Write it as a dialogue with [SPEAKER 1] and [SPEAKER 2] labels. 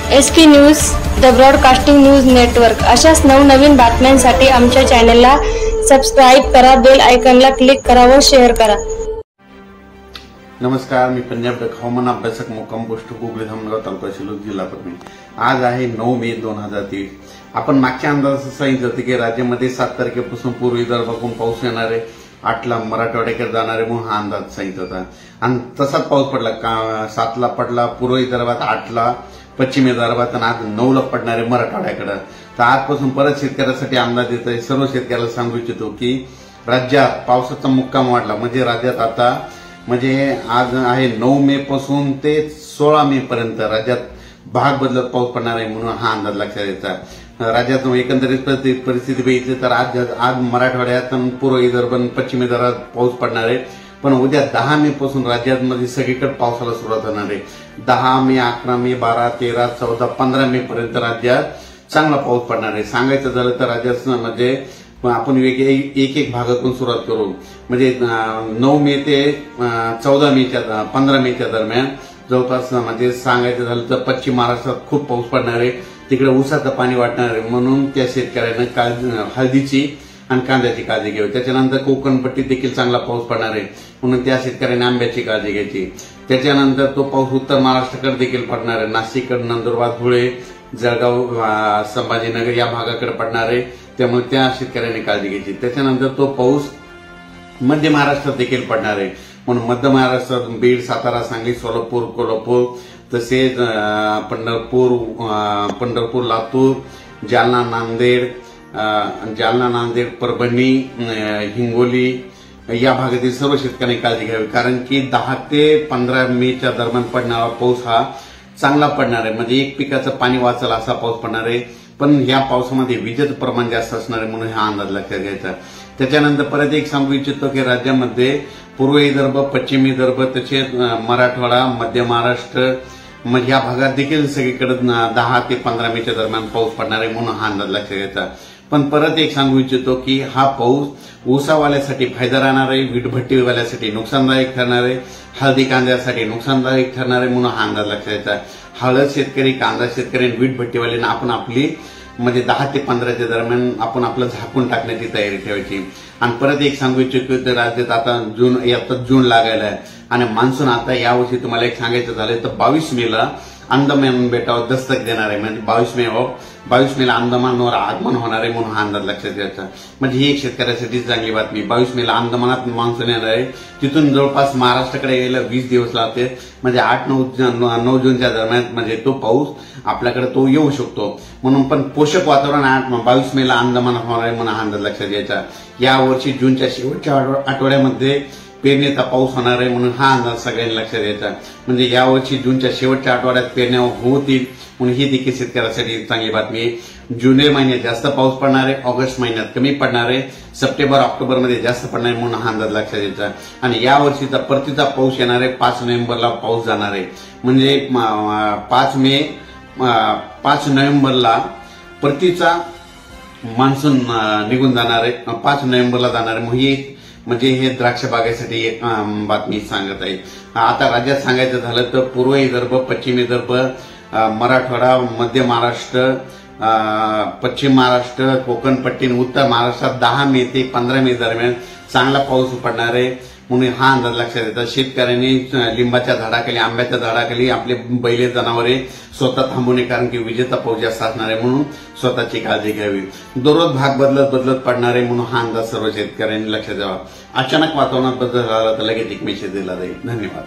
[SPEAKER 1] SK news, the broadcasting news network अशाच नवनवीन बातम्यांसाठी आमच्या चॅनलला सबस्क्राइब करा, बेल आयकॉनला क्लिक करा व शेअर करा।
[SPEAKER 2] नमस्कार, मी पंजाब हवामान अभ्यासक मुक्काम पोस्ट गुगली धामणगाव तालुका शिलोद जिल्हा परभणी। आज आहे 9 मे 2023। आपण मागच्या अंदाजात सांगितलं होतं की राज्यामध्ये 7 तारखेपासून पूर्व विदर्भातून पाऊस येणार आहे, 8ला मराठवाड्याकडे जाणार आहे म्हणून हा अंदाज सांगितला होता आणि तसाच पाऊस पडला। 7ला पडला पूर्व विदर्भात, 8ला पश्चिम विदर्भात आणि आज 9ला पडणार आहे मराठवाड्याकडे। तर आजपासून परत शेतकऱ्यासाठी अंदाज येत आहे। सर्व शेतकऱ्याला सांगू इच्छितो की राज्यात पावसाचा मुक्काम वाढला, म्हणजे राज्यात आता आज आहे 9 मे पासून ते 16 मे पर्यंत राज्यात भाग बदलत पाऊस पडणार आहे म्हणून हा अंदाज लक्षात घ्यायचा। राज्यात एकंदरीत परिस्थिती बघितली तर आज मराठवाड्यात पूर्व विदर्भ पश्चिम विदर्भात पाऊस पडणार आहे, पण उद्या 10 मे पासून राज्यामध्ये सगळीकडे पावसाला सुरुवात होणार आहे। 10 मे, 11 मे, 12, 13, 14, 15 मे पर्यंत राज्यात चांगला पाऊस पडणार आहे। सांगायचं झालं तर राज्यात आपण एक भागातून सुरुवात करू, म्हणजे 9 मे ते 14 मेच्या 15 मेच्या दरम्यान जवळपास सांगायचं झालं तर पश्चिम महाराष्ट्रात खूप पाऊस पडणार आहे, तिकडे ऊसाचं पाणी वाटणार आहे म्हणून त्या शेतकऱ्यांना हळदीची आणि कांद्याची काळजी घ्यावी। त्याच्यानंतर कोकणपट्टीत देखील चांगला पाऊस पडणार आहे म्हणून त्या शेतकऱ्यांनी आंब्याची काळजी घ्यायची। त्याच्यानंतर तो पाऊस उत्तर महाराष्ट्राकडे देखील पडणार आहे, नाशिककडे, नंदुरबार, धुळे, जळगाव, संभाजीनगर या भागाकडे पडणार आहे, त्यामुळे त्या शेतकऱ्यांनी काळजी घ्यायची। त्याच्यानंतर तो पाऊस मध्य महाराष्ट्रात देखील पडणार आहे म्हणून मध्य महाराष्ट्रात बीड, सातारा, सांगली, सोलापूर, कोल्हापूर, तसेच पंढरपूर, लातूर, जालना, नांदेड, परभणी, हिंगोली या भागातील सर्व शेतकऱ्यांनी काळजी घ्यावी, कारण की 10 ते 15 मेच्या दरम्यान पडणारा पाऊस हा चांगला पडणार आहे, म्हणजे एक पिकाचं पाणी वाचेल असा पाऊस पडणार आहे। पण या पावसामध्ये विजेचं प्रमाण जास्त असणार आहे म्हणून हा अंदाज लक्षात घ्यायचा। त्याच्यानंतर परत एक सांगू इच्छितो की राज्यामध्ये पूर्व विदर्भ, पश्चिम विदर्भ, तसेच मराठवाडा, मध्य महाराष्ट्र या भागात देखील सगळीकडे 10 ते 15 मेच्या दरम्यान पाऊस पडणार आहे म्हणून हा अंदाज लक्षात घ्यायचा। पण परत एक सांगू इच्छितो की हा पाऊस ऊसावाल्यासाठी फायदा राहणार आहे, वीटभट्टीवाल्यासाठी नुकसानदायक ठरणार आहे, हळदी कांद्यासाठी नुकसानदायक ठरणार आहे म्हणून हा अंदाज लक्षात घ्यायचा। हळद शेतकरी, कांदा शेतकरी आणि वीटभट्टीवाल्यांना आपण आपली 10 ते 15च्या दरम्यान आपण आपलं झाकून टाकण्याची तयारी ठेवायची। आणि परत एक सांगू इच्छितो की राज्यात आता जून लागायला आहे आणि मान्सून आता यावर्षी तुम्हाला एक सांगायचं झालं तर 22 मेला अंदमान बेटावर दस्तक देणार आहे, म्हणजे 22 मेला अंदमानवर आगमन होणार आहे म्हणून हा अंदाज लक्षात घ्यायचा। म्हणजे ही एक शेतकऱ्यासाठी चांगली बातमी। 22 मेला अंदमानात मान्सून येणार आहे, तिथून जवळपास महाराष्ट्राकडे यायला 20 दिवस लागते, म्हणजे 8-9 जूनच्या दरम्यान तो पाऊस आपल्याकडे तो येऊ शकतो म्हणून। पण पोषक वातावरण 22 मेला अंदमानात होणार आहे म्हणून हा अंदाज लक्षात घ्यायचा। यावर्षी जूनच्या शेवटच्या आठवड्यामध्ये पेरणीचा पाऊस होणार आहे म्हणून हा अंदाज सगळ्यांनी लक्षात द्यायचा। म्हणजे यावर्षी जूनच्या शेवटच्या आठवड्यात पेरण्या होतील म्हणून ही देखील शेतकऱ्यासाठी चांगली बातमी आहे। जुलै महिन्यात जास्त पाऊस पडणार आहे, ऑगस्ट महिन्यात कमी पडणार आहे, सप्टेंबर ऑक्टोबरमध्ये जास्त पडणार आहे म्हणून हा अंदाज लक्षात द्यायचा। आणि यावर्षीचा परतीचा पाऊस येणार आहे, 5 नोव्हेंबरला पाऊस जाणार आहे, म्हणजे 5 नोव्हेंबरला परतीचा मान्सून निघून जाणार आहे, 5 नोव्हेंबरला जाणार आहे म्हणजे हे द्राक्ष बागेसाठी एक बातमी सांगत आहे। आता राज्यात सांगायचं झालं तर पूर्व विदर्भ, पश्चिम विदर्भ, मराठवाडा, मध्य महाराष्ट्र, पश्चिम महाराष्ट्र, कोकणपट्टी, उत्तर महाराष्ट्रात 10 मे ते 15 मे दरम्यान चांगला पाऊस पडणार आहे म्हणून हा अंदाज लक्षात येतात। शेतकऱ्यांनी लिंबाच्या झाडाखाली, आंब्याच्या झाडाखाली आपले बैले जनावरे स्वतः थांबू नये, कारण की विजेचा पाऊस जास्त असणार आहे म्हणून स्वतःची काळजी घ्यावी। दररोज भाग बदलत पडणार आहे म्हणून हा अंदाज सर्व शेतकऱ्यांनी लक्षात द्यावा। अचानक वातावरणात बदल झाला तर लगेच एक मेसेज दिला जाईल। धन्यवाद।